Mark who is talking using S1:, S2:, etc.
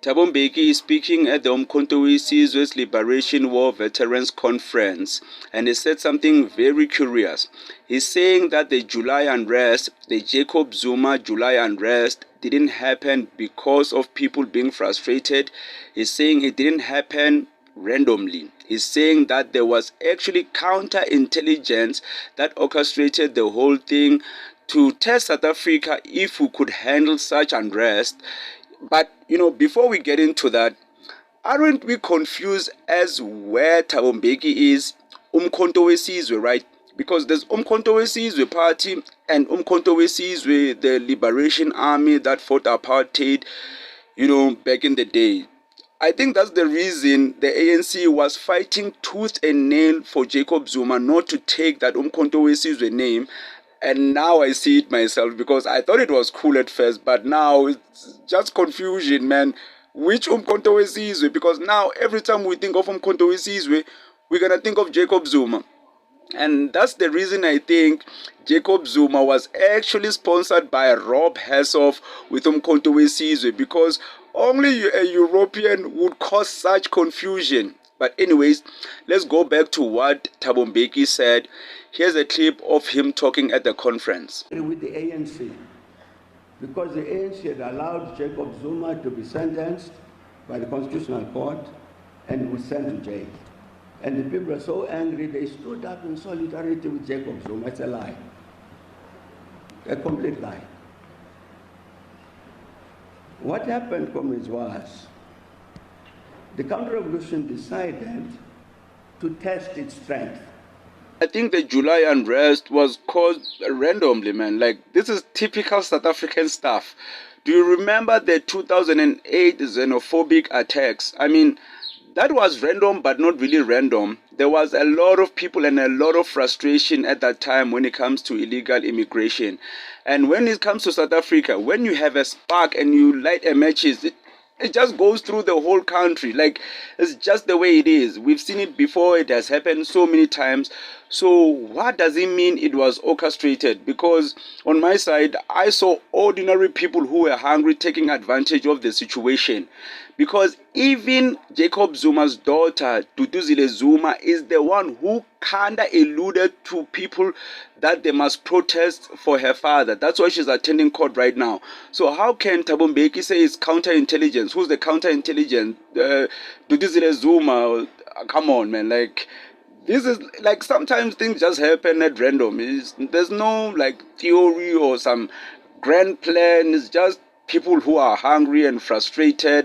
S1: Thabo Mbeki is speaking at the Umkhonto weSizwe's Liberation War Veterans Conference, and he said something very curious. He's saying that the July unrest, the Jacob Zuma July unrest, didn't happen because of people being frustrated. He's saying it didn't happen randomly. He's saying that there was actually counterintelligence that orchestrated the whole thing to test South Africa if we could handle such unrest. But, before we get into that, aren't we confused as where Thabo Mbeki is? Umkhonto weSizwe, right? Because there's Umkhonto weSizwe Party and Umkhonto weSizwe, the Liberation Army that fought apartheid, back in the day. I think that's the reason the ANC was fighting tooth and nail for Jacob Zuma not to take that Umkhonto weSizwe name. And now I see it myself, because I thought it was cool at first, but now it's just confusion, man. Which Umkhonto weSizwe? Because now every time we think of Umkhonto weSizwe, we're going to think of Jacob Zuma. And that's the reason I think Jacob Zuma was actually sponsored by Rob Hassoff with Umkhonto weSizwe, because only a European would cause such confusion. But anyways, let's go back to what Thabo Mbeki said. Here's a clip of him talking at the conference.
S2: With the ANC, because the ANC had allowed Jacob Zuma to be sentenced by the Constitutional Court and was sent to jail. And the people were so angry, they stood up in solidarity with Jacob Zuma. It's a lie. A complete lie. What happened, comrades, was the counter-revolution decided to test its strength.
S1: I think the July unrest was caused randomly, man. Like, this is typical South African stuff. Do you remember the 2008 xenophobic attacks? I mean, that was random, but not really random. There was a lot of people and a lot of frustration at that time when it comes to illegal immigration. And when it comes to South Africa, when you have a spark and you light a matches, it just goes through the whole country. Like, it's just the way it is. We've seen it before. It has happened so many times. So what does it mean it was orchestrated? Because on my side, I saw ordinary people who were hungry taking advantage of the situation. Because even Jacob Zuma's daughter, Duduzile Zuma, is the one who kinda alluded to people that they must protest for her father. That's why she's attending court right now. So how can Thabo Mbeki say it's counterintelligence? Who's the counterintelligence? Duduzile Zuma? Come on, man. Like, this is like, sometimes things just happen at random. There's no like theory or some grand plan. It's just people who are hungry and frustrated.